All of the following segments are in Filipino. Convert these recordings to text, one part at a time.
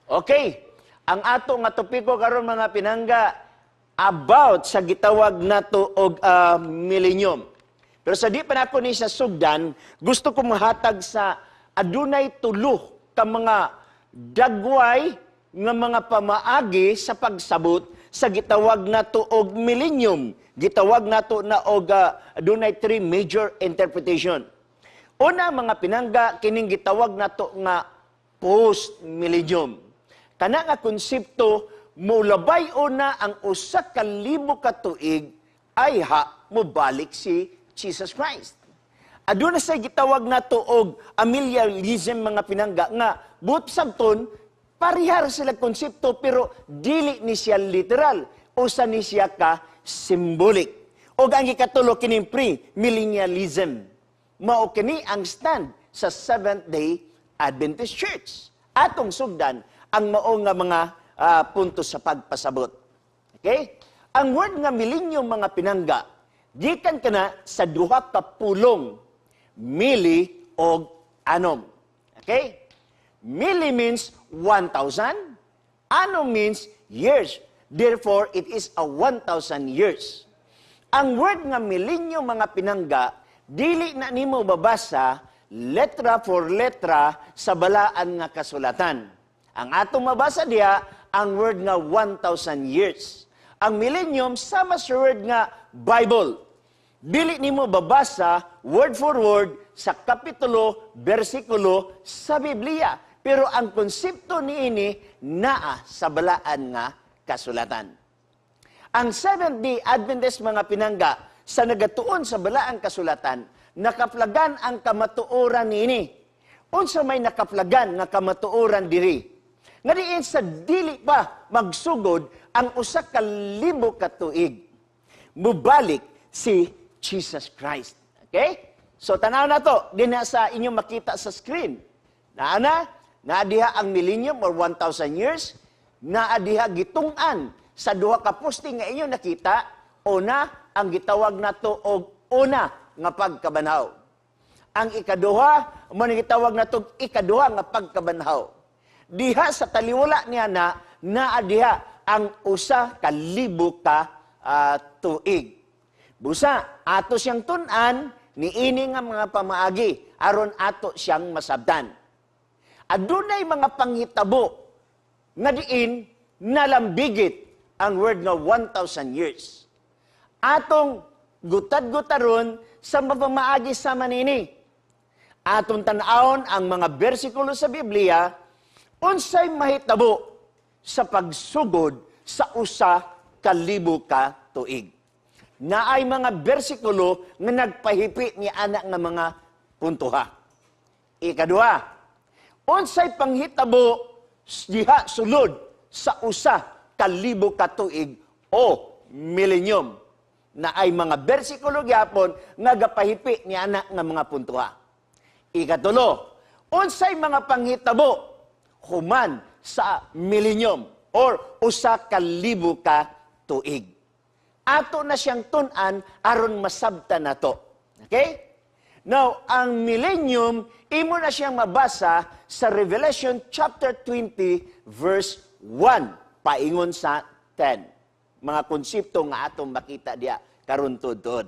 Okay, ang ato nga topiko karon mga pinangga about sa gitawag nato og millennium. Pero sa di pa nako ni sa sugdan, gusto ko mahatag sa adunay tulo ka mga dagway nga mga pamaagi sa pagsabot sa gitawag nato og millennium. Gitawag nato na og adunay three major interpretation. Una mga pinangga kining gitawag nato nga post-millennium. Kana nga konsepto mulabay una ang usa ka libo ka tuig ay mobalik si Jesus Christ. Aduna say gitawag nato og amillennialism mga pinangga nga buot sabton parihar sila konsepto pero dili ni siya literal usa ni siya ka symbolic. Og ang ikatulo kining pre-millennialism. Mao kini ang stand sa Seventh-day Adventist Church. Atong sugdan ang mao nga mga puntos sa pagpasabot. Okay? Ang word nga millennium mga pinangga, gikan kana sa duha ka pulong, mili og anom. Okay? Mili means 1,000, anom means years. Therefore, it is a 1,000 years. Ang word nga millennium mga pinangga, dili na nimo babasa letra for letra sa balaan nga kasulatan. Ang atong mabasa diha, ang word nga 1,000 years. Ang millennium, sama sa word nga Bible. Dili nimo babasa word for word sa kapitulo, bersikulo sa Biblia. Pero ang konsepto niini naa sa balaan nga kasulatan. Ang Seventh-day Adventist mga pinangga sa nagatuon sa balaang kasulatan, nakaplagan ang kamatuoran niini. Unsa may nakaplagan nga kamatuoran diri? Nga diin sa dili pa magsugod ang usa ka libo ka tuig. Mubalik si Jesus Christ. Okay? So tanaw na to, dinha sa inyong makita sa screen. Naadiha ang millennium or 1,000 years, naadiha gitungan sa duha ka posting nga inyong nakita, una ang gitawag nato og una nga pagkabanhaw. Ang ikaduha, mo gitawag nato ikaduha nga pagkabanhaw. Diha sa taliwala niya naadiha ang usa ka libo ka tuig. Busa, ato siyang tunan, niini nga mga pamaagi, aron ato siyang masabtan. Adunay mga panghitabo, nga diin, nalambigit ang word nga 1,000 years. Atong gutad-gutaron sa mapamaagi sa manini. Atong tanawon ang mga bersikulo sa Biblia, unsay mahitabo sa pagsugod sa usa ka libo ka tuig. Naay mga bersikulo nga nagpahipi ni anak nga mga puntuha. Ikaduha, unsay panghitabo diha sulod sa usa ka libo ka tuig o millennium. Naay mga bersikulo gyapon nga gapahipi ni anak nga mga puntuha. Ikatulo, unsay mga panghitabo human sa millennium or usa ka libo ka tuig. Ato na siyang tunan aron masabtan nato. Okay? Now, ang millennium, imo na siyang mabasa sa Revelation chapter 20 verse 1 paingon sa 10. Mga konsepto nga atong makita diya karon tudtod.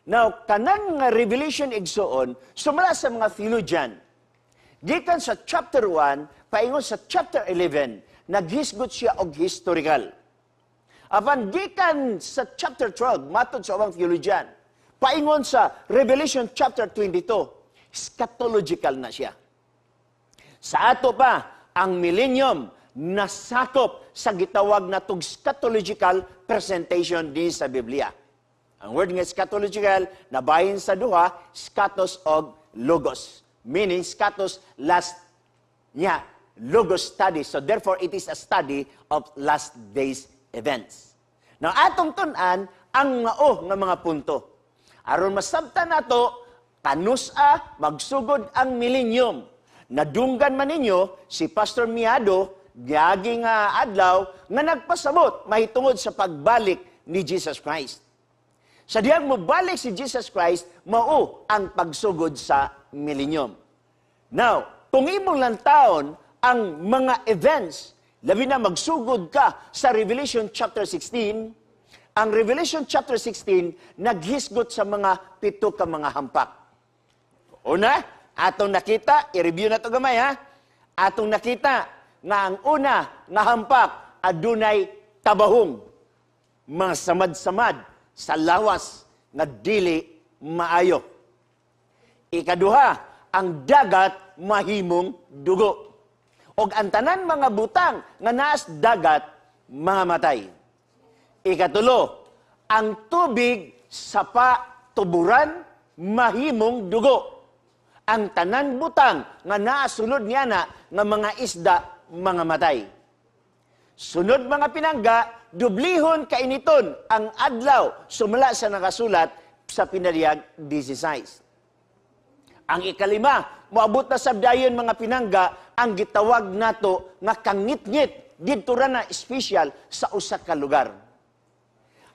Now, kanang nga Revelation igsoon sumala sa mga theologian. Gikan sa chapter 1 paingon sa chapter 11, naghisgot siya og historical. Apan gikan sa chapter 12, matod sa ubang theologian, paingon sa Revelation chapter 22, eschatological na siya. Sa ato pa, ang millennium nasakop sa gitawag na eschatological presentation din sa Biblia. Ang word nga eschatological, nabahin sa duha, scatos og logos. Meaning, scatos last niya. Logos study. So therefore, it is a study of last days events. Now, atong tunan ang mao nga mga punto. Aron masabtan nato, kanusa magsugod ang millennium. Nadunggan man ninyo si Pastor Miado, giyaging adlaw, nga nagpasabot mahitungod sa pagbalik ni Jesus Christ. Sa diyang mobalik si Jesus Christ, mao ang pagsugod sa millennium. Now, kung imong lang taon ang mga events, labi na magsugod ka sa Revelation chapter 16, ang Revelation chapter 16 naghisgot sa mga 7 ka mga hampak. Una, atong nakita, i-review na to gamay ha. Atong nakita nga ang una nga hampak adunay tabahong, mga samad-samad sa lawas nga dili maayo. Ikaduha, ang dagat mahimong dugo. Og ang tanan mga butang nga naas dagat mga matay. Ikatulo, ang tubig sapa tuburan mahimong dugo. Ang tanan butang nga naa sulod niya na nga mga isda mga matay. Sunod mga pinangga, dublihon kainiton ang adlaw sumala sa nakasulat sa Pinaliyag 16. Ang ikalima, moabot na sabdayon mga pinangga, ang gitawag nato nga kangit-ngit didto ra na espesyal sa usa ka lugar.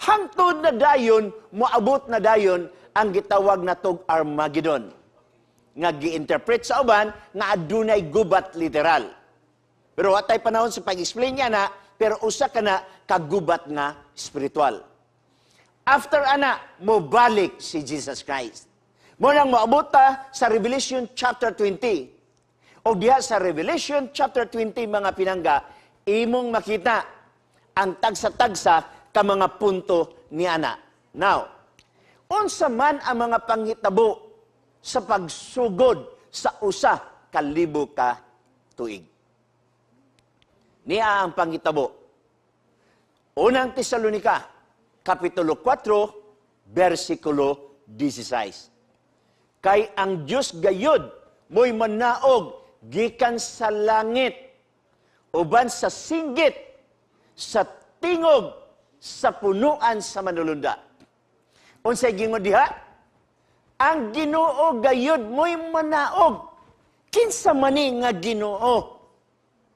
Hangtod na dayon, moabot na dayon ang gitawag natog Armageddon. Nga gi-interpret sa uban nga adunay gubat literal. Pero watay panahon sa pag-explain niya na, pero usa ka na kagubat nga spiritual. After ana, mobalik si Jesus Christ. Munang maabot ta sa Revelation chapter 20. O diha sa Revelation chapter 20 mga pinangga, imong makita ang tagsa-tagsa ka mga punto ni ana. Now, unsa man ang mga panghitabo sa pagsugod sa usa ka libo ka tuig. Niya ang panghitabo. Unang Tesalonica, Kapitulo 4, versikulo 16. Kay ang Diyos gayud mo'y manaog gikan sa langit, uban sa singgit, sa tingog, sa punuan sa manulunda. Unsay gingon diha? Ang Ginoo gayud mo'y manaog. Kinsa mani nga Ginoo?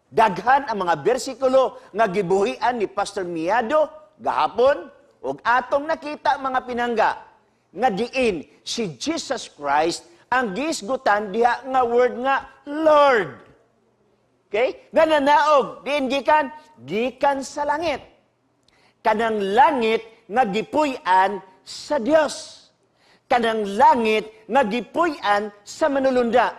Daghan ang mga bersikulo nga gibuhian ni Pastor Miado gahapon ug atong nakita mga pinangga nga diin si Jesus Christ ang gisgutan diha nga word nga Lord. Okay? Nga nanaog diin gikan sa langit. Kanang langit nga gipuy-an sa Dios. Kanang langit nga gipuy-an sa manulunda.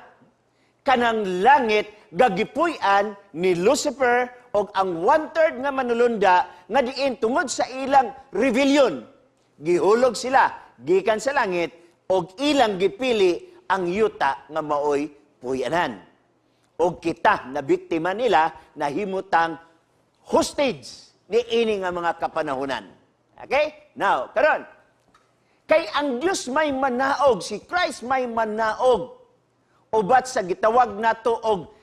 Kanang langit nga gipuy-an ni Lucifer o ang one-third nga manulunda nga diin tungod sa ilang rebellion. Gihulog sila gikan sa langit o ilang gipili ang yuta nga maoy puyanan. O kita na biktima nila na himutang hostage ni ini nga mga kapanahunan. Okay? Now, karon. Kay ang Dios may manaog, si Christ may manaog. Ubat sa gitawag nato og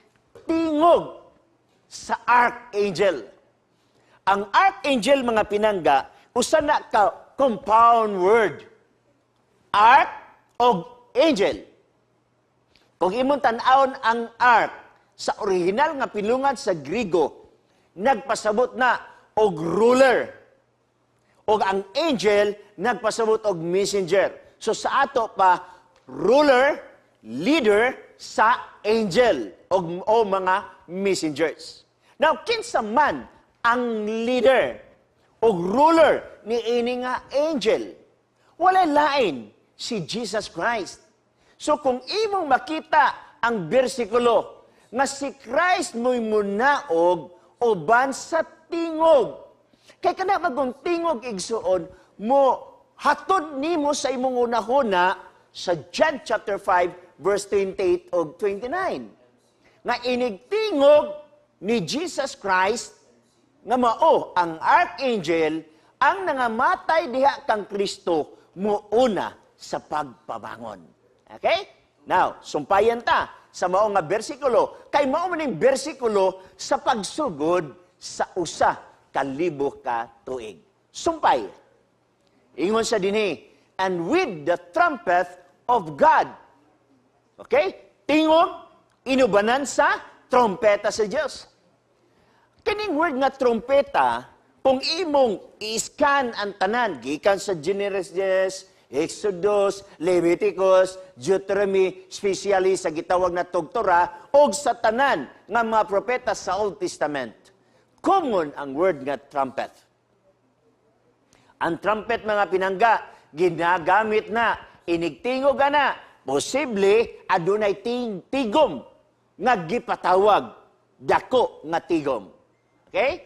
tingog sa archangel. Ang archangel mga pinangga, usa na ka compound word. Arch og angel. Kung imong tan-awon ang arch sa original nga pinungan sa Grigo, nagpasabot na og ruler. O ang angel, nagpasabot og messenger. So sa ato pa, ruler, leader sa angel o mga messengers. Now, kinsa man ang leader o ruler ni ini nga angel? Walay lain si Jesus Christ. So kung imong makita ang bersikulo nga si Christ mo'y munaog uban sa tingog. Kay kana magong tingog igsuon mo hatod nimo sa imong unahuna sa John chapter 5 verse 28 o 29. Nga inigtingog ni Jesus Christ nga mao ang archangel ang nangamatay diha kang Kristo muuna sa pagpabangon. Okay? Now, sumpayan ta sa mao nga bersikulo. Kay mao maning bersikulo sa pagsugod sa usa ka libo ka tuig. Sumpay. Ingon sa dinhi, and with the trumpet of God. Okay? Tingog, inubanan sa trompeta sa Dios. Kining word nga trompeta, kung imong i-scan ang tanan, gikan sa Genesis, Exodus, Leviticus, Deuteronomy, especially sa gitawag na tugtura, o sa tanan nga mga propeta sa Old Testament. Common ang word nga trumpet. Ang trumpet, mga pinangga, ginagamit na, inigtingog na, posible adunay tigom nga gipatawag, dako nga tigom. Okay?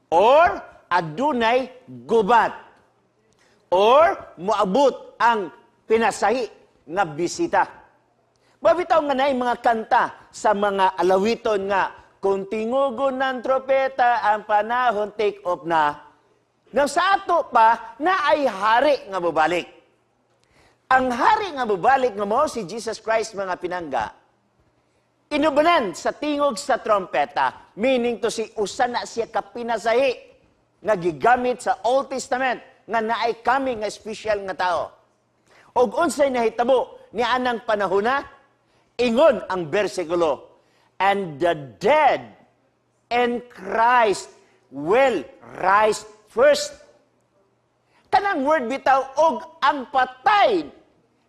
Or adunay gubat. Or moabot ang pinasahi nga bisita. Mabitaw nga na mga kanta sa mga alawiton nga, kung tingugon ng tropeta ang panahon take off na, nang sa ato pa na ay hari nga babalik. Ang hari nga babalik nga mo si Jesus Christ, mga pinangga, inubanan sa tingog sa trompeta, meaning to si usa na siya kapinasahi nga gigamit sa Old Testament nga naay kami nga special nga tao. Og unsay nahitabo ni anang panahon na, ingon ang bersikulo, and the dead in Christ will rise first. Kanang word bitaw, og ang patay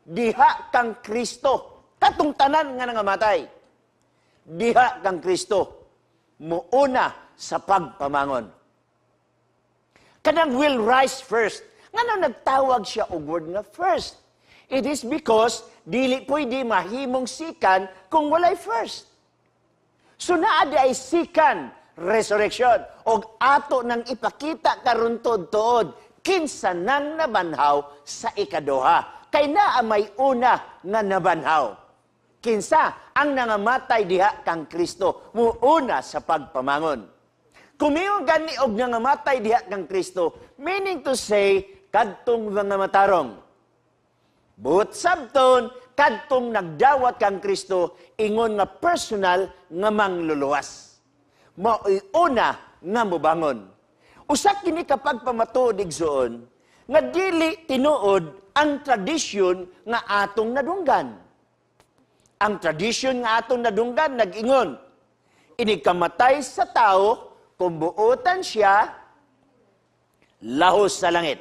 diha kang Kristo. Katong tanan nga nangamatay, diha kang Kristo, muuna sa pagpamangon. Kanang will rise first. Nga nagtawag siya og word nga first. It is because dili pwede mahimong sikan kung walay first. So naadi ay sikan resurrection. Og ato nang ipakita karon tuod kinsa nang nabanhaw sa ikaduha. Kay naa may una nga nabanhaw. Kinsa ang nangamatay diha kang Kristo, muuna sa pagpamangon. Kumiyon gani og nangamatay diha kang Kristo, meaning to say, kadtong mga matarong. But sabton, kadtong nagdawat kang Kristo, ingon nga personal nga mangluluwas. Mauuna nga mubangon. Usak kini kapag pamatuod igsoon, nga dili tinuod ang tradisyon nga atong nadunggan. Ang tradisyon nga atong nadunggan, nag-ingon, inikamatay sa tao, kung buutan siya, lahos sa langit.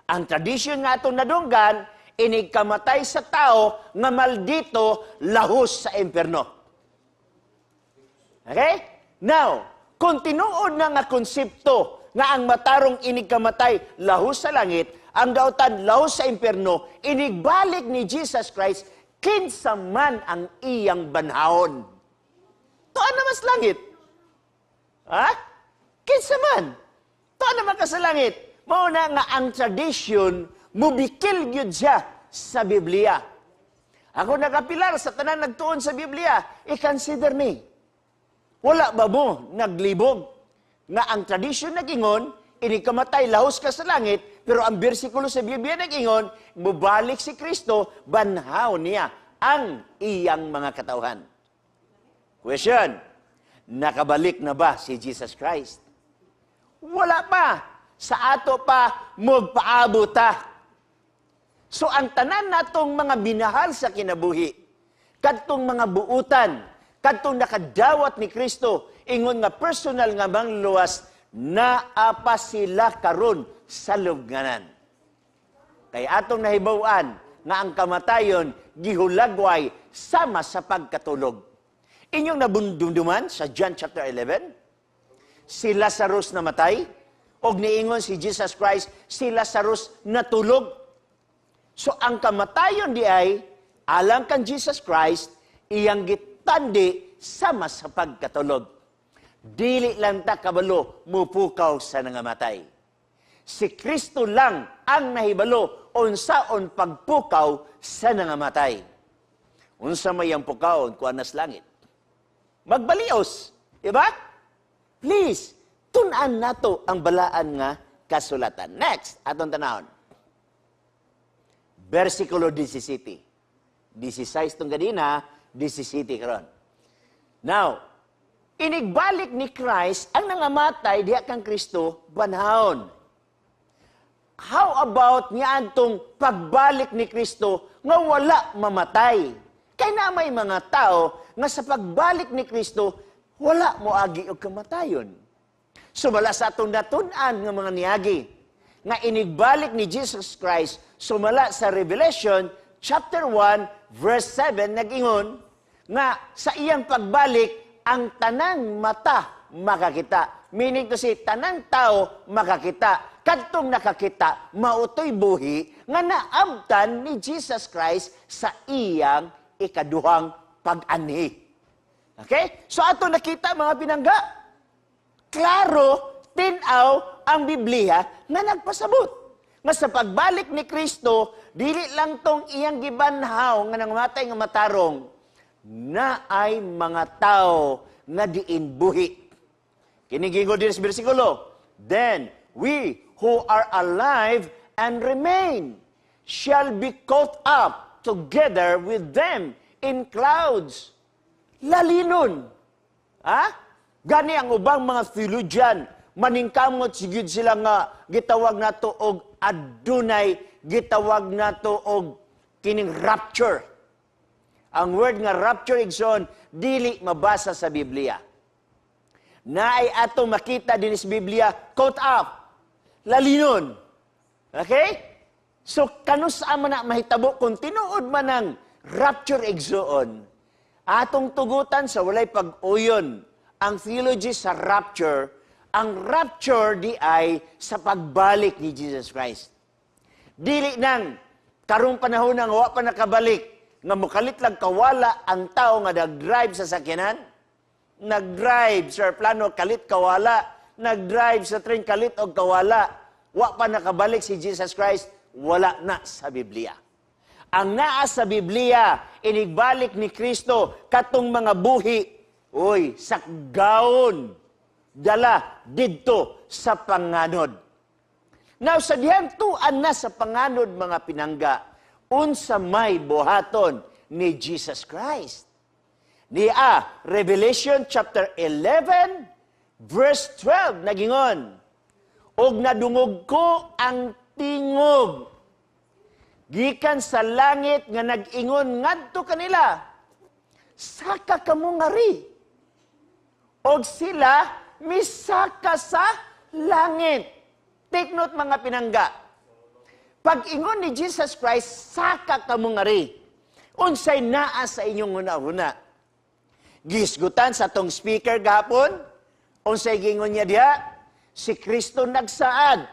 Ang tradisyon nga itong nadunggan, inigkamatay sa tao, nga maldito, lahos sa impyerno. Okay? Now, kung tinuod na nga konsepto, nga ang matarong inigkamatay, lahos sa langit, ang dautan, lahos sa impyerno, inigbalik ni Jesus Christ, kinsa man ang iyang banhaon. Tuan na mas langit. Ha? Kinsa man. Tuan naman ka sa langit. Mauna nga ang tradisyon, mubikil yun siya sa Biblia. Ako nakapilar sa tanan nagtuon sa Biblia, i-consider me. Wala ba mo naglibog nga ang tradisyon nagingon, inikamatay, lahos ka sa langit, pero ang bersikulo sa Biblia nagingon, mubalik si Kristo, banhaw niya ang iyang mga katauhan. Question. Nakabalik na ba si Jesus Christ? Wala pa. Sa ato pa, magpaabot ta. So ang tanan natong mga binahal sa kinabuhi, kadtong mga buutan, kadtong nakadawat ni Kristo, ingon nga personal nga mangluluwas, naapa sila karon sa lubnganan. Kaya atong nahibawan nga ang kamatayon gihulagway sama sa pagkatulog. Inyong nabundumduman sa John chapter 11, si Lazarus namatay, og niingon si Jesus Christ, si Lazarus natulog. So ang kamatayon di ay, alang kan Jesus Christ, iyang gitandi sama sa pagkatulog. Dili lang ta kabalo, mupukaw sa nangamatay. Si Kristo lang ang nahibalo, unsaon pagpukaw sa nangamatay. Unsa may ang pukaon, kuanas langit. Magbalios. Diba? Please, tunan nato ang balaan nga kasulatan. Next, atong tanahon. Versikulo 17. 16 tong ganina, 17 karon. Now, inigbalik ni Christ ang nangamatay diha kang Kristo banhaon. How about niya antong pagbalik ni Kristo nga wala mamatay? Kaya na may mga tao nga sa pagbalik ni Kristo, wala mo agi o kamatayon. Sumala sa atong natunan nga mga niyagi, nga inigbalik ni Jesus Christ sumala sa Revelation chapter 1 verse 7 nag-ingon nga sa iyang pagbalik ang tanang mata makakita. Meaning to say, tanang tao makakita. Kadtong nakakita, mautoy buhi nga naabtan ni Jesus Christ sa iyang ikaduhang pag-anhi. Okay? So ato nakita mga pinangga, klaro, tinaw ang Biblia nga nagpasabot. Nga sa pagbalik ni Kristo, dili lang tong iyang gibanhaw nga nangamatay nga matarong, na ay mga tao nga diin buhi. Kinigingo din sa bersikulo, then we who are alive and remain shall be caught up together with them in clouds. Lalinon. Ha? Gani ang ubang mga theologian, maningkamot sigid sila nga gitawag nato og adunay, gitawag nato og kining rapture. Ang word nga rapture igsoon dili mabasa sa Biblia. Naay ato makita din sa Biblia caught up, lalinon. Okay? So kanus man na mahitabo kung tinuod man ang rapture igsoon, atong tugutan sa walay pag-uyon ang theology sa rapture. Ang rapture di ay sa pagbalik ni Jesus Christ. Dili nang karong panahon nga wa pa nakabalik, nga mukalit lang kawala ang tao nga nag-drive sa sakyanan, nag-drive sa plano kalit kawala, nag-drive sa train kalit og kawala, wa pa nakabalik si Jesus Christ, wala na sa Biblia. Ang naa sa Biblia, inigbalik ni Kristo katong mga buhi, oy, sakgaon, dala didto sa panganod. Now, sa dihantuan na sa panganod mga pinangga, unsa may buhaton ni Jesus Christ. Revelation chapter 11, verse 12, nagingon, og nadungog ko ang tingog, gikan sa langit nga nag-ingon ngadto kanila, saka kamo ngari, og sila misaka sa langit. Take note mga pinangga, pag-ingon ni Jesus Christ, saka kamo ngari, unsay naa sa inyong una-una. Gisgutan sa tong speaker gapon, unsay gingon niya diha, si Kristo nagsaad.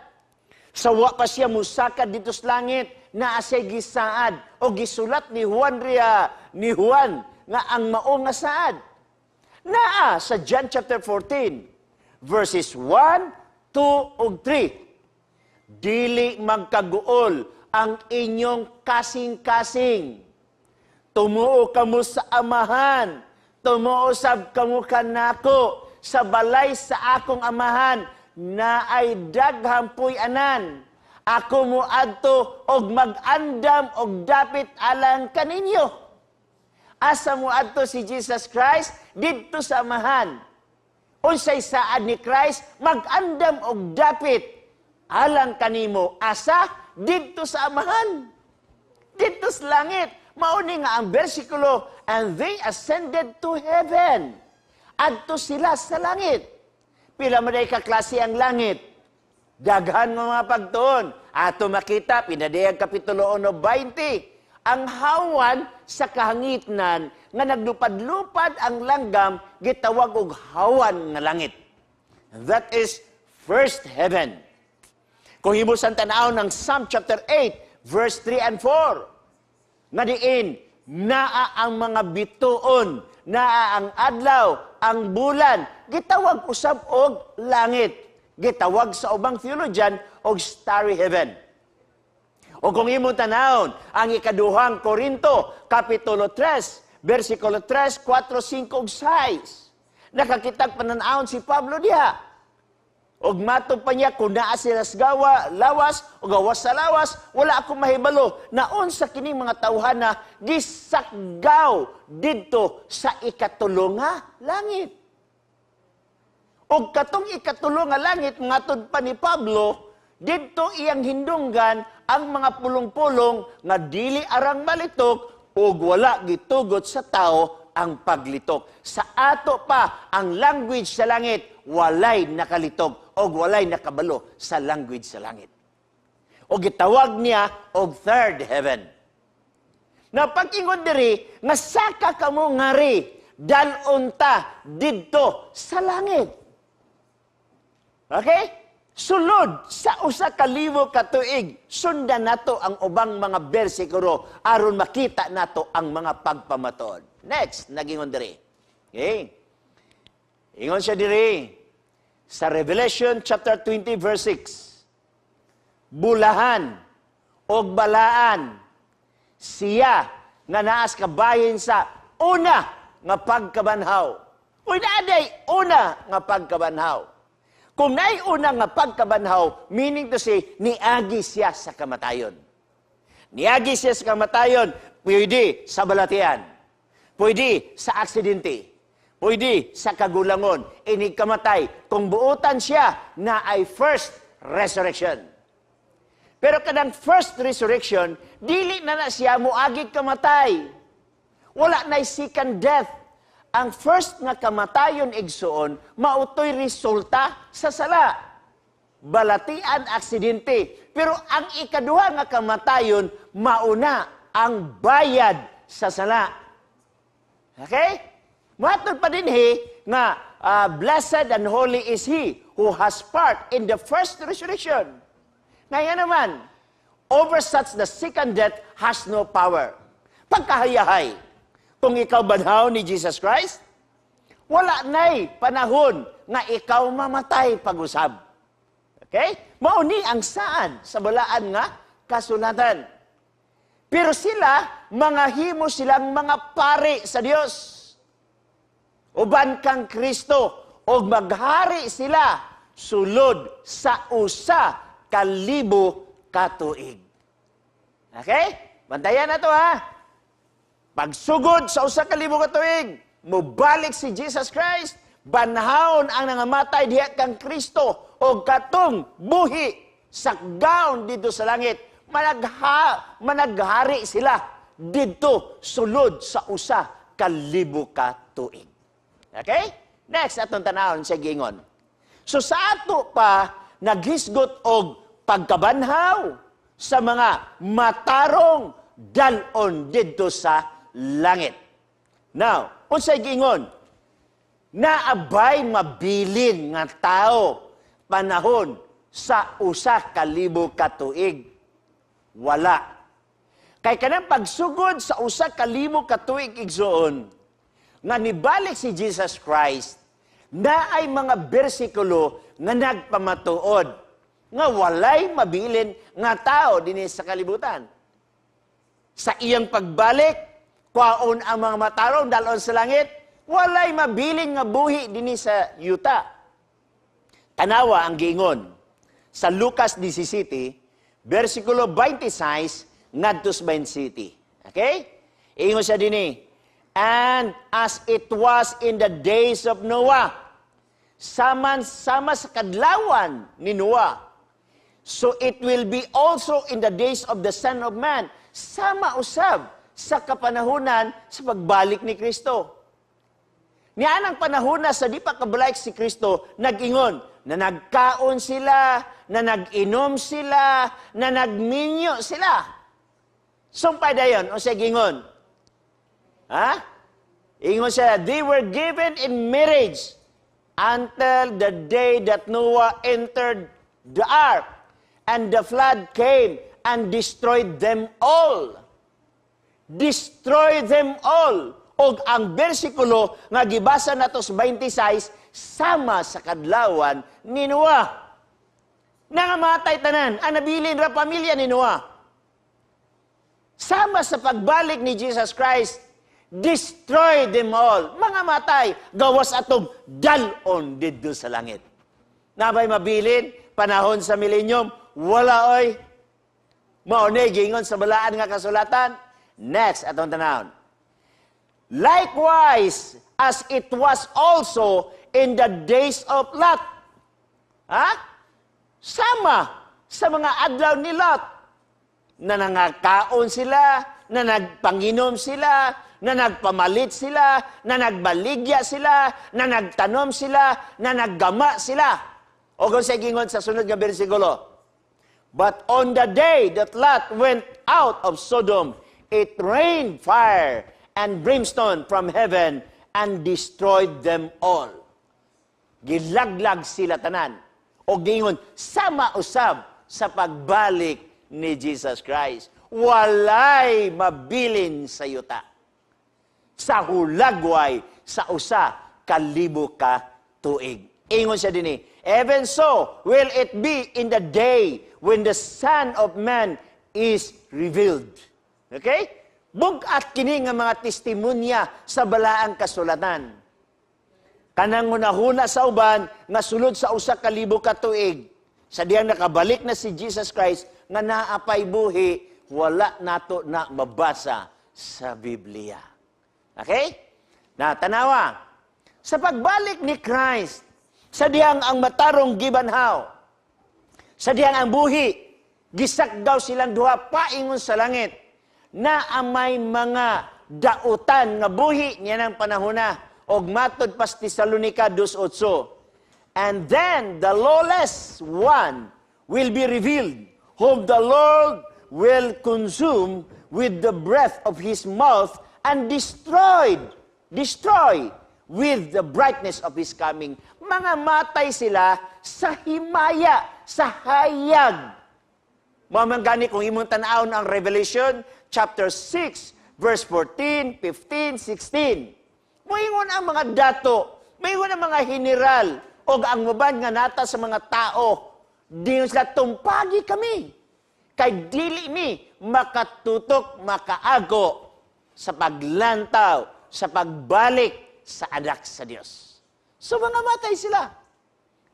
Sawa pa siya musakad dito sa langit, naa siya gisaad, o gisulat ni Juan nga ang mao nga saad. Naa sa John chapter 14, verses 1, 2, ug 3. Dili magkaguol ang inyong kasing-kasing. Tumuo kamo sa amahan, tumuo sab kamo kanako, sa balay sa akong amahan, na ay daghang puy-anan. Ako mo adto og mag-andam og dapit alang kaninyo. Asa mo adto si Jesus Christ didto sa amahan. Unsay saad ni Christ, mag-andam og dapit alang kanimo. Asa? Didto sa amahan. Didto sa langit. Mauni nga ang bersikulo, and they ascended to heaven. Adto sila sa langit. Pila man ay kaklase ang langit. Daghan mga pagtuon. Ato makita, pinadayag Kapitulo 1:20. Ang hawan sa kahangitnan nga naglupad-lupad ang langgam, gitawag og hawan nga langit. That is first heaven. Kung himusan tanaw ng Psalm chapter 8, verse 3 and 4, nga diin, naa ang mga bituon, naa ang adlaw, ang bulan, gitawag usab og langit. Gitawag sa ubang theologian og starry heaven. O kung imong tanawon ang ikaduhang Korinto, Kapitulo 3, versikulo 3, 4, 5, ug 6. Nakakitag pananawon si Pablo diha. Og mato pa niya, kung naa sila sa lawas, o gawas sa lawas, wala akong mahibalo. Naon sa kining mga tawhana, gisakgaw didto sa ikatulong nga langit. Og katong ikatulong nga langit, ngatod pa ni Pablo, didto iyang hindunggan ang mga pulong-pulong nga dili arang malitok og wala gitugot sa tao ang paglitok. Sa ato pa, ang language sa langit, walay nakalitok o walay nakabalo sa language sa langit. O gitawag niya og third heaven. Na pag-ingon diri, nga saka kamo ngari, dalunta didto sa langit. Okay? Sulod sa usa ka libo ka tuig, sundan nato ang ubang mga bersikulo aron makita nato ang mga pagpamatuod. Next, nagingon diri. Okay? Ingon siya diri sa Revelation chapter 20 verse 6. Bulahan o balaan siya nga naas kabahin sa una nga pagkabanhaw. Uy, naaday, una nga pagkabanhaw. Kung naay una nga pagkabanhaw, meaning to say, niagi siya sa kamatayon. Niagi siya sa kamatayon, pwede sa balatian, pwede sa aksidente, pwede sa kagulangon, inikamatay, kung buutan siya na ay first resurrection. Pero kadang first resurrection, dili na siya muagig kamatay. Wala na'y second death. Ang first nga kamatayon igsuon, mautoy resulta sa sala. Balatian, aksidente. Pero ang ikaduha nga kamatayon, mauna ang bayad sa sala. Okay? Matod pa din nga blessed and holy is he who has part in the first resurrection. Ngayon naman, over such the second death has no power. Pagkahayahay, kung ikaw banhaw ni Jesus Christ, wala na'y panahon nga ikaw mamatay pag-usab. Okay? Mauni ang saan sa balaan nga kasulatan. Pero sila, mga himo silang mga pari sa Dios. Uban kang Kristo, o maghari sila sulod sa usa ka libo ka tuig. Okay? Bantayan na to ha. Pagsugod sa usa ka libo ka tuig, mubalik si Jesus Christ, banhawon ang nangamatay diha kang Kristo o katong buhi sakdaon dito sa langit. Managhari sila dito sulod sa usa ka libo ka tuig. Okay? Next, atong tanawon sa gingon. So sa ato pa, naghisgot og pagkabanhaw sa mga matarong dalon dito sa langit. Now, unsay gingon? Naabay mabilin nga tao panahon sa usa ka libo ka tuig. Wala. Kay kanang pagsugod sa usa ka libo ka tuig igsuon, nga nibalik si Jesus Christ, na ay mga bersikulo nga nagpamatuod, nga walay mabilin nga tao dinhi sa kalibutan. Sa iyang pagbalik, kwaon ang mga matarong dalon sa langit, walay mabiling nga buhi dinhi sa yuta. Tanawa ang giingon sa Lucas 17, versikulo 26 ngadto sa 27. Okay? Ingon siya dinhi, and as it was in the days of Noah, sama sa kadlawan ni Noah, so it will be also in the days of the Son of Man, sama usab sa kapanahunan sa pagbalik ni Kristo. Niyan ang panahon sa di pa kabalik si Kristo, nag-ingon, na nagkaon sila, na nag-inom sila, na nagminyo sila. Sumpay dayon, o siya gingon. Ha? Ingon siya, they were given in marriage until the day that Noah entered the ark, and the flood came and destroyed them all. Destroy them all. O ang bersikulo nga gibasa nato sa 26, sama sa kadlawan ni Noah. Nangamatay tanan, anabilin ra pamilya ni Noah. Sama sa pagbalik ni Jesus Christ, destroy them all. Mga matay, gawas atong dalon didto sa langit. Nabay mabilin, panahon sa millennium, wala oy. Maunay, gingon sa balaan nga kasulatan. Next, atong tanawon. Likewise, as it was also in the days of Lot. Ha? Sama sa mga adlaw ni Lot. Na nangakaon sila, na nagpanginom sila, na nagpamalit sila, na nagbaligya sila, na nagtanom sila, na naggama sila. O kung sa gingon sa sunod nga bersikulo, But on the day that Lot went out of Sodom, it rained fire and brimstone from heaven and destroyed them all. Gilaglag sila tanan. O gingon, sama usab sa pagbalik ni Jesus Christ. Walay mabilin sa yuta. Sa hulagway, sa usa, kalibo ka tuig. Ingon siya din even so will it be in the day when the Son of Man is revealed. Okay? Bugat kini nga mga testimonya sa balaang kasulatan. Kanang hunahuna sa uban nga sulod sa usa ka libo ka tuig. Sa diyang nakabalik na si Jesus Christ nga naapay buhi, wala nato na mabasa sa Biblia. Okay? Na tanawa, sa pagbalik ni Christ, sa diyang ang matarong gibanhaw, sa diyang ang buhi, gisakdaw silang duha paingon sa langit, na amay mga dautan nga buhi niya ng panahona, og matod pas Tesalonica 2:8. And then the lawless one will be revealed, whom the Lord will consume with the breath of his mouth and destroy with the brightness of his coming. Mga matay sila sa himaya, sa hayag. Mamangani kung imong tan-awon ang Revelation chapter 6, verse 14, 15, 16. Moingon ang mga dato, moingon ang mga general, o ang maban nga nata sa mga tao, di sila tumpagi kami. Kay dili mi makatutok, makaago sa paglantaw, sa pagbalik sa anak sa Dios. So mga matay sila.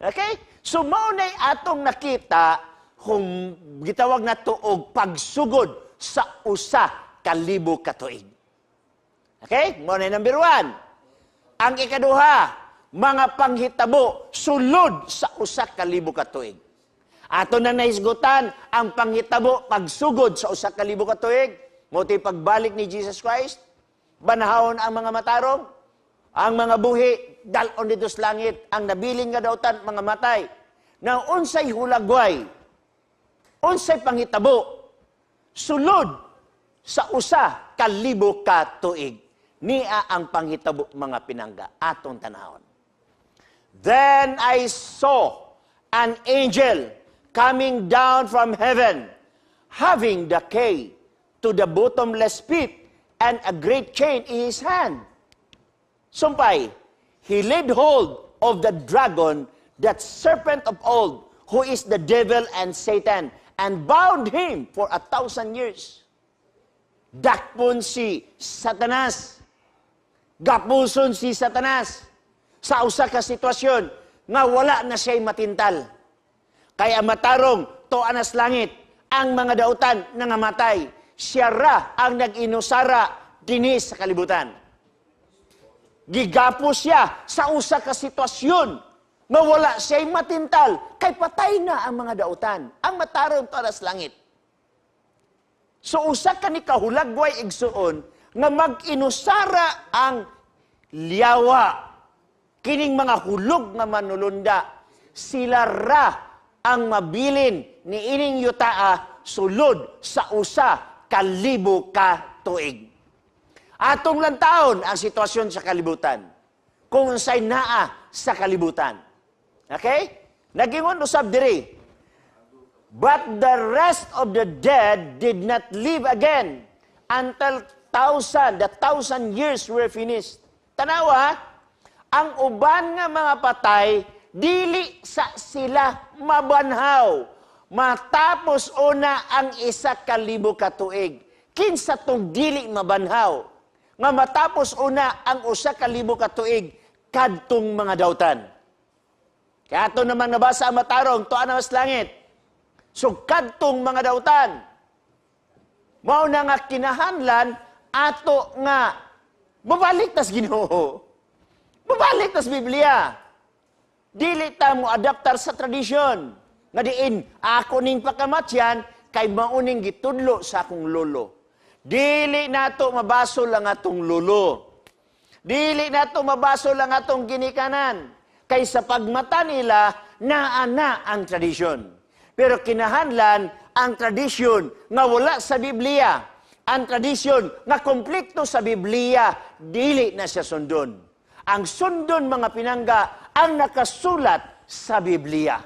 Okay? So maunay atong nakita kung gitawag na to og pagsugod sa usa ka libo ka tuig. Okay? Maunay number 1. Ang ikaduha, mga panghitabo sulod sa usa ka libo ka tuig. Ato nang nahisgutan ang panghitabo pagsugod sa usa ka libo ka tuig, mo'y pagbalik ni Jesus Christ, banahon ang mga matarong, ang mga buhi, dalon dito sa langit, ang nabiling nga dautan, mga matay, na unsay hulagway, unsay panghitabo, sulod sa usa ka libo ka tuig. Niya ang panghitabo mga pinangga, atong tanahon. Then I saw an angel coming down from heaven, having the key to the bottomless pit and a great chain in his hand. Sumpay, he laid hold of the dragon, that serpent of old, who is the devil and Satan, and bound him for 1,000 years. Dakpon si Satanas. Gapuson si Satanas sa usa ka sitwasyon nga wala na siya'y matintal. Kaya matarong to anas langit, ang mga dautan na ngamatay, siya ra ang nag-inusara dinis sa kalibutan. Gigapos siya sa usa ka sitwasyon nga wala siya'y matintal, kay patay na ang mga dautan, ang matarong to anas langit. So usa ka ni kahulagway igsuon nga mag-inusara ang liyawa, kining mga hulog nga manulunda, sila ra ang mabilin ni ining yutaa sulod sa usa ka libo ka tuig. Atong lantaon ang sitwasyon sa kalibutan, kung unsay naa sa kalibutan. Okay? Nagingon usab diri, but the rest of the dead did not live again until the 1,000 years were finished. Tanawa, ang uban nga mga patay, dili sa sila mabanhaw. Matapos una ang 1,000 ka tuig. Kinsa tong dili mabanhaw. Nga matapos una ang 1,000 ka tuig, kadtong mga dautan. Kaya ito naman nabasa ang matarong, tuan na mas langit. So kadtong mga dautan, mao na nga kinahanlan, ato nga, babalik tas Ginoo. Babalik tas Biblia. Dili ta mo adaptar sa tradisyon. Nga diin, ako ning pakamatyan, kay mauning gitudlo sa akong lolo. Dili nato mabaso lang atong lolo. Dili nato mabaso lang atong ginikanan. Kay sa pagmata nila, naana ang tradisyon. Pero kinahanglan ang tradisyon nga wala sa Biblia. Ang tradisyon nga kompleto sa Biblia, dili na siya sundon. Ang sundon, mga pinangga, ang nakasulat sa Biblia.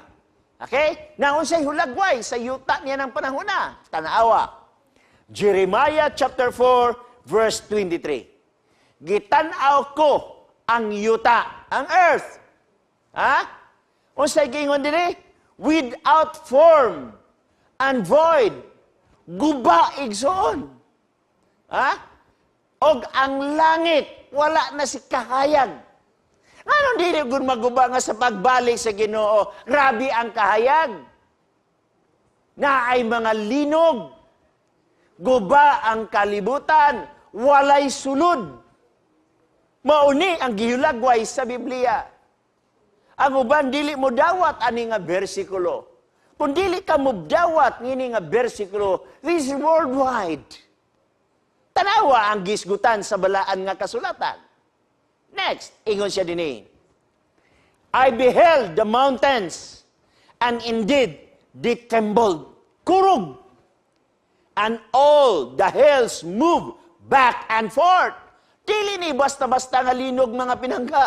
Okay? Naunsay hulagway sa yuta niya ng panahon na. Tanawa. Jeremiah chapter 4, verse 23. Gitanaw ko ang yuta, ang earth. Ha? Unsay gingon diri? Without form and void. Guba igsoon. Ha? Og ang langit, wala na si kahayag. Ano dili gud maguba nga sa pagbalik sa Ginoo? Grabe ang kahayag. Na ay mga linog. Guba ang kalibutan, walay sulod. Mauni ang gihulagway sa Biblia. Ang uban dili mo dawat ani nga bersikulo. Kung dili ka mo dawat ngini nga bersikulo, this is worldwide. Tanawa ang gisgutan sa balaan nga kasulatan. Next, ingon siya dinhi. I beheld the mountains, and indeed they trembled. Kurog. And all the hills moved back and forth. Dili ni basta-basta nga linog, mga pinangga.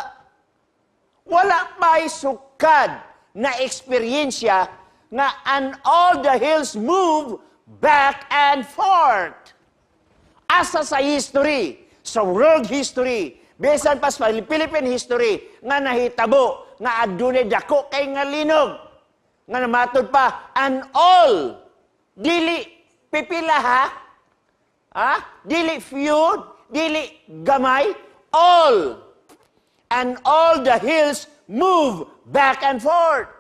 Wala pa'y sukad na eksperyensya nga and all the hills move back and forth. Asa sa history, sa world history, besan pa sa Philippine history, nga nahitabo, nga adunay dako kay nga linog. Nga namatod pa, and all, dili pipila ha? Ha? Dili feud, dili gamay, all. And all the hills move back and forth.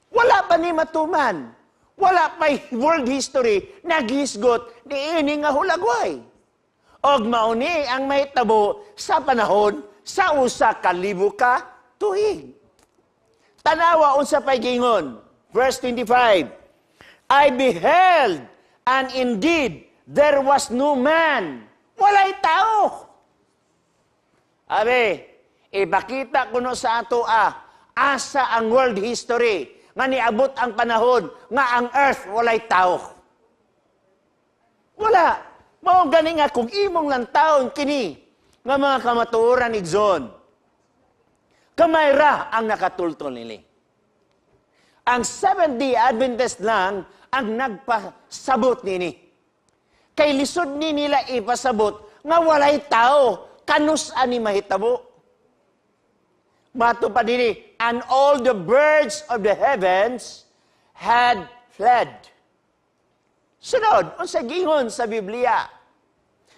Wala pa ni matuman. Wala pa world history naghisgot ni ini nga hulagway. Og mauni ang mahitabo sa panahon sa usa ka libo ka tuig. Tanawa unsa pay gingon. Verse 25. I beheld, and indeed there was no man. Walay tao. Abe, ipakita ko no sa ato asa ang world history nga niabot ang panahon nga ang earth walay tao. Wala. Mao gani nga kung imong lang taon kini nga mga kamatuoran igsoon. Kamay ra ang nakatultol nili. Ang Seventh-day Adventist lang ang nagpasabot nini. Kay lisod ni nila ipasabot nga walay tao kanus ani mahitabo. Mato pa dini, and all the birds of the heavens had fled. Sunod, unsa gingon sa Biblia.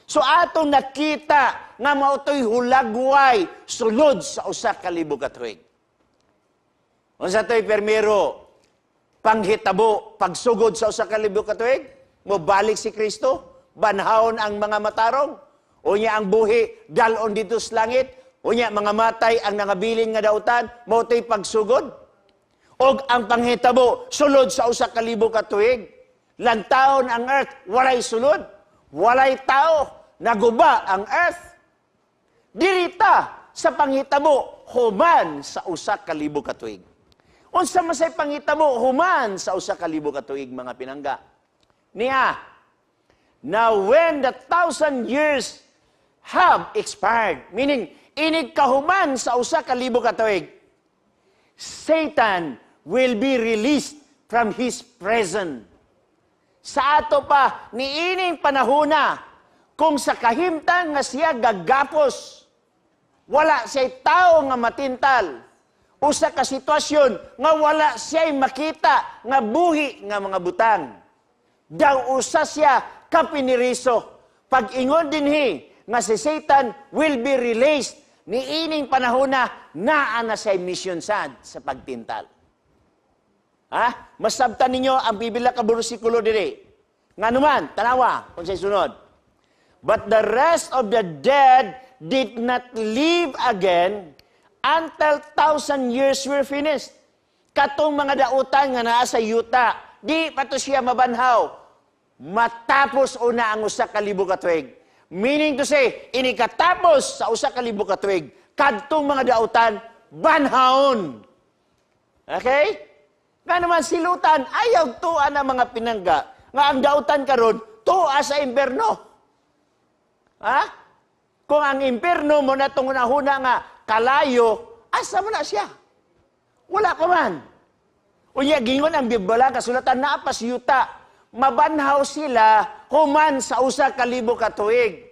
So atong nakita nga mautoy hulagway sulod sa usa ka libo ka tuig. Unsa toy permero panghitabo pagsugod sa usa ka libo ka tuig? Mobalik si Kristo, banhawon ang mga matarong, unya ang buhi dalon dito sa langit, unya mga matay ang nangabilin nga dautan, mautoy pagsugod. Og ang panghitabo sulod sa usa ka libo ka tuig. Lantawon ang earth, walay sulod, walay tao, naguba ang earth. Dirita sa panghitabo human sa usa ka libo ka tuig. Unsa man say panghitabo human sa usa ka libo ka tuig, mga pinangga. Niya, now when the 1,000 years have expired, meaning inig kahuman sa usa ka libo ka tuig, Satan will be released from his prison. Sa ato pa, niining panahona, kung sa kahimtang nga siya gagapos, wala siya'y tao nga matintal, usa ka sitwasyon nga wala siya'y makita nga buhi nga mga butang. Daw usa siya kapiniriso. Pag-ingon dinhi nga si Satan will be released, niining panahona, naa na siya'y mission sad sa pagtintal. Ha? Masabtan ninyo ang pipila ka bersikulo diri. Nga naman, tanawa, kung sa'y sunod. But the rest of the dead did not live again until 1,000 years were finished. Katong mga dautan nga naa sa yuta, di pa to siya mabanhaw. Matapos una ang usa ka libo ka tuig. Meaning to say, inikatapos sa usa ka libo ka tuig, kadtong mga dautan, banhaon. Okay? Nga naman silutan, ayaw tuwa ng mga pinangga. Nga ang dautan karon tuwa sa imperno. Ha? Kung ang imperno mo na itong unahuna nga kalayo, asa mo na siya? Wala ka man. Unya, gingon ang Biblia, kasulatan na pas yuta, mabanhaw sila human sa usa ka libo ka tuig.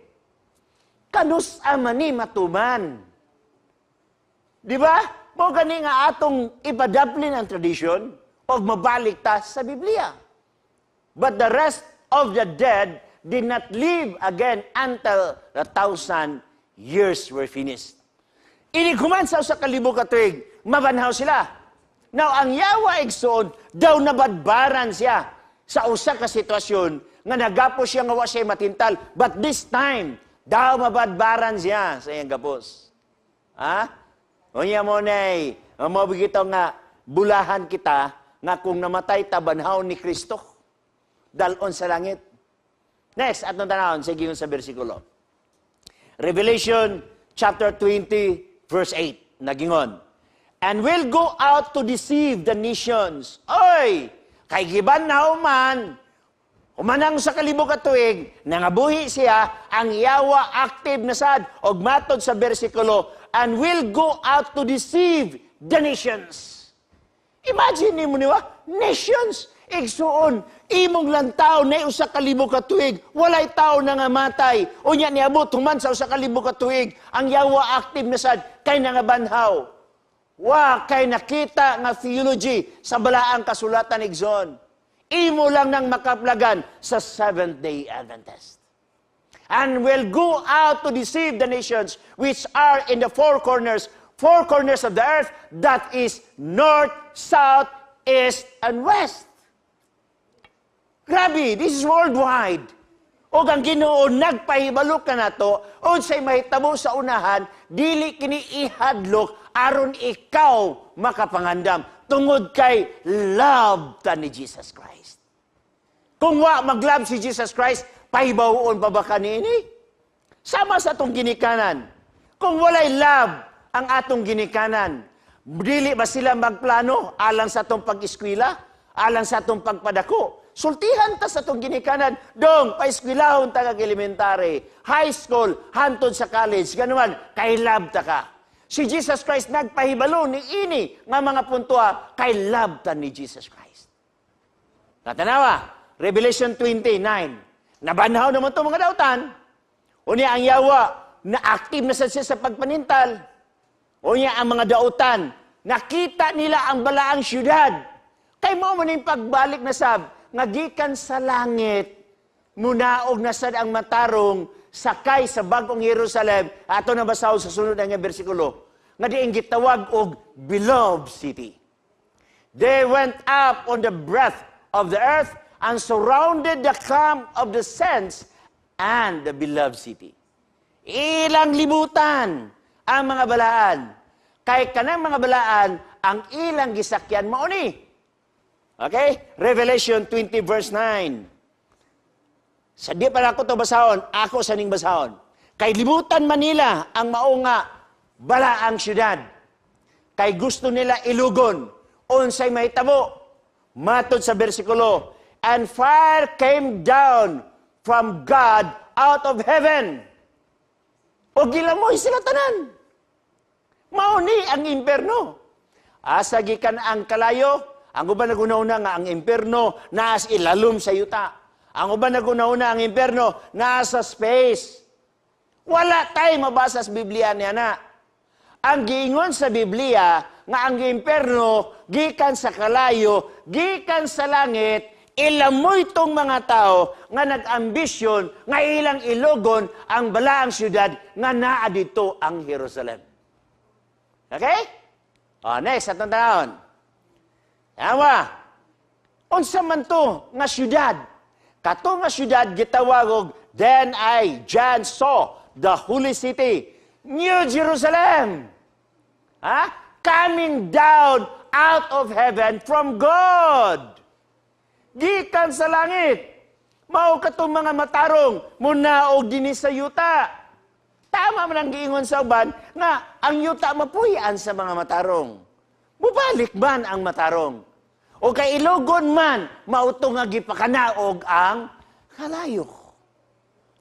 Kanus amani matuman. Di ba? Mo gani nga atong ipadaplin ang tradisyon o mabalik ta sa Biblia. But the rest of the dead did not live again until 1,000 years were finished. Iniguman sa usa ka libo ka tuig, mabanhaw sila. Now, ang yawa igsoon, daw nabadbaran siya sa usa ka sitwasyon nga nagapos siya nga wa siya matintal. But this time, daw mabadbaran siya sa iyang gapos. Ha? Unya mo nay, mabigito nga bulahan kita nga kung namatay tabanhaw ni Kristo dalon sa langit. Next, atong tanawon sige sa bersikulo. Revelation chapter 20 verse 8 nagingon. And will go out to deceive the nations. Oy, kay giban na human, humanang sa kalibo ka tuig, nangabuhi siya, ang yawa active na sad, og matod sa bersikulo, and will go out to deceive the nations. Imagine mo niwa, nations, igsuon, imong lantaw na usa ka libo ka tuig, walay tao na nga matay, unya niabot human sa usa ka libo ka tuig, ang yawa active na sad, kay nangabanhaw. Wa kay nakita nga theology sa balaang kasulatan igsoon. Imo lang nang makaplagan sa Seventh-day Adventist. And will go out to deceive the nations which are in the four corners of the earth, that is north, south, east, and west. Grabe, this is worldwide. O ang Ginoo nagpahibalo ka nato, o say mahitabo sa unahan, dili kini ihadlok aron ikaw makapangandam tungod kay love ta ni Jesus Christ. Kung wa mag-love si Jesus Christ, pahibawon pa ba kanini? Sama sa atong ginikanan. Kung walay love ang atong ginikanan, dili ba sila magplano alang sa atong pag-eskwela, alang sa atong pagpadako? Sultihan ta sa itong ginikanan, dong, pa-eskwelahon ta kag elementary, high school, hantod sa college, ganuman, kay love ta ka. Si Jesus Christ nagpahibalo ni ini nga mga puntua, kay love ta ni Jesus Christ. Natanawa, Revelation 29, nabanhaw naman itong mga dautan, unya ang yawa, na active na siya sa pagpanintal, unya ang mga dautan, nakita nila ang balaang syudad, kay mo man yung pagbalik na sab, nga gikan sa langit, munaog na sad ang matarong, sakay sa bagong Jerusalem, ato na basahon sa sunod nga bersikulo, nga diing gitawag og beloved city. They went up on the breadth of the earth and surrounded the camp of the saints and the beloved city. Ilang libutan ang mga balaan. Kay kanang mga balaan, ang ilang gisakyan mauni. Okay? Revelation 20 verse 9. Sa di pa ako ito basahon, ako sa ning basahon. Kay libutan Manila ang maunga balaang syudad. Kay gusto nila ilugon, unsay mahitabo. Matod sa bersikulo, and fire came down from God out of heaven. O gilamoy sila tanan. Mauni ang imperno. Asa gikan ang kalayo, ang uban naguna-una nga ang imperno naas ilalom sa yuta. Ang uban naguna-una ang imperno naas sa space. Wala tayo mabasa sa Biblia niya na. Ang giingon sa Biblia nga ang imperno gikan sa kalayo, gikan sa langit, ilamoy tong mga tao nga nag-ambisyon nga ilang ilogon ang balaang syudad nga naa dito ang Jerusalem. Okay? Next, atong tanawon. Yawa, unsa man to nga syudad? Kato nga syudad gitawag og, then I, John, saw the holy city, New Jerusalem. Coming down out of heaven from God. Gikan sa langit. Mao katong mga matarong muna og dinhi sa yuta. Tama man ang giingon sa uban nga ang yuta mapuy-an sa mga matarong. Mubalik man ang matarong. O kay ilugon man, mauto nga gipakanaog ang kalayo.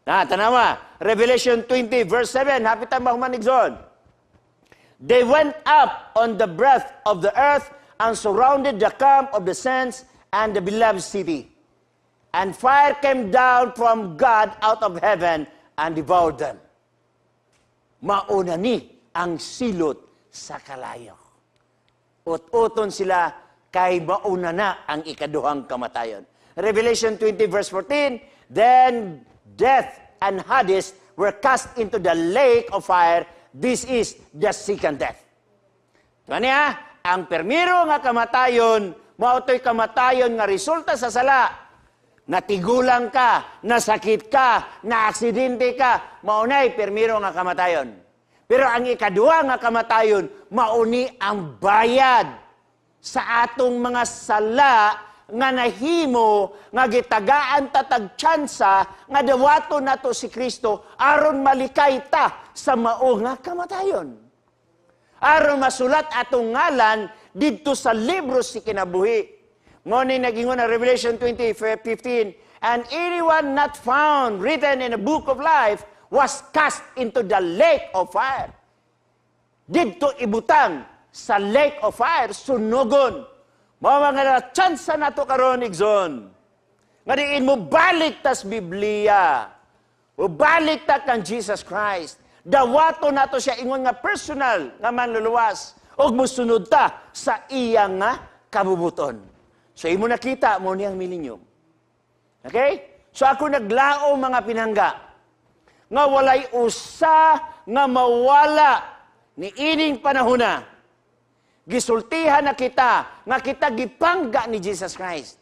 Tanawa, Revelation 20 verse 7, hapitan mahumanigzon. They went up on the breadth of the earth and surrounded the camp of the saints and the beloved city. And fire came down from God out of heaven and devoured them. Mauna ni ang silot sa kalayo. Ut-uton sila kay mauna na ang ikaduhang kamatayon. Revelation 20 verse 14, then death and Hades were cast into the lake of fire. This is the second death. Niya, ang permiro nga kamatayon, mautoy kamatayon nga resulta sa sala. Natigulang ka, nasakit ka, naaksidente ka, maunay permiro nga kamatayon. Pero ang ikaduha nga kamatayon, mauni ang bayad sa atong mga sala nga nahimo, nga gitagaan tatag tsansa, nga dawato nato si Kristo, aron malikay ta sa mao nga kamatayon. Aron masulat atong ngalan didto sa libro si kinabuhi. Ngunit nagingon na Revelation 20:15, and anyone not found written in the book of life was cast into the lake of fire. Didto ibutang sa lake of fire, sunugon. Mga tsansa na to karon igzon. Nga diin mo balik tas Biblia. O balik ta kang Jesus Christ. Dawato na to siya ingon nga personal nga manluluwas. O musunod ta sa iyang nga kabubuton. So imo nakita mo niyang millennium. Okay? So ako naglao mga pinangga. Nga walay usa nga mawala ni ining panahona. Gisultihan na kita, nga kita gipangga ni Jesus Christ.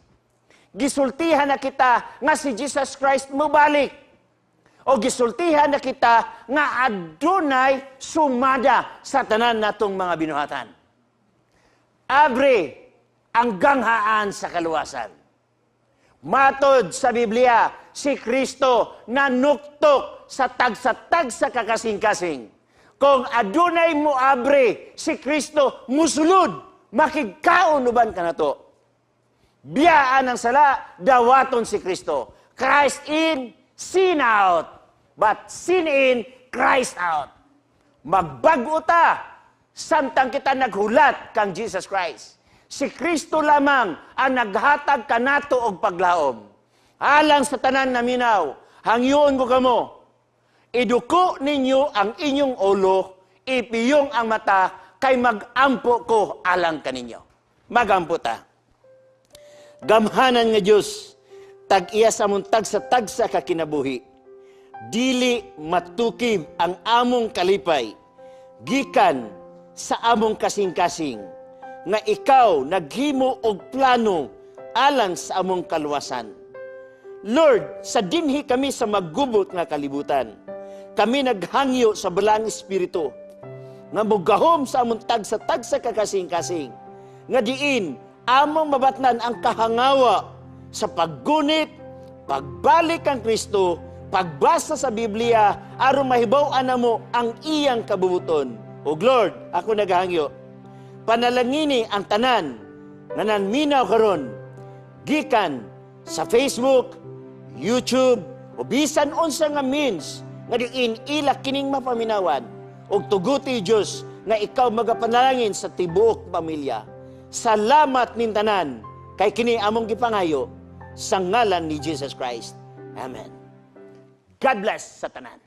Gisultihan na kita, nga si Jesus Christ mubalik. O gisultihan na kita, nga adunay sumada sa tanan natong mga binuhatan. Abre ang ganghaan sa kaluwasan. Matod sa Biblia, si Kristo nanuktok sa tagsa-tagsa kakasing-kasing. Kung adunay mo abre, si Kristo musulod, makigkaon uban ka na to. Biyaan ang sala, dawaton si Kristo. Christ in, sin out. But sin in, Christ out. Magbago ta, samtang kita naghulat kang Jesus Christ. Si Kristo lamang ang naghatag kanato og paglaom. Alang sa tanan na minaw, hangyon ko kamo, iduko ninyo ang inyong ulo, ipiyong ang mata, kay magampo ko alang kaninyo. Magampo ta. Gamhanan nga Diyos, tag-iya sa mong tagsa-tagsa ka kinabuhi. Dili matukib ang among kalipay, gikan sa among kasing-kasing, nga ikaw naghimo og plano alang sa among kaluwasan. Lord, sa dinhi kami sa maggubot nga kalibutan, kami naghangyo sa balang espiritu, nga mugahom sa among tagsa-tagsa kakasing-kasing, nga diin among mabatnan ang kahangawa sa paggunit, pagbalik kang Kristo, pagbasa sa Biblia, aron mahibaw-an namo ang iyang kabubuton. O Lord, ako naghangyo, panalangini ang tanan nga nanminaw karon, gikan sa Facebook, YouTube, o bisan unsa nga means nga diin ila kining mapaminawan, og tuguti Dios nga ikaw magapanalangin sa tibuok pamilya. Salamat nin tanan kay kini among gipangayo sa ngalan ni Jesus Christ. Amen. God bless sa tanan.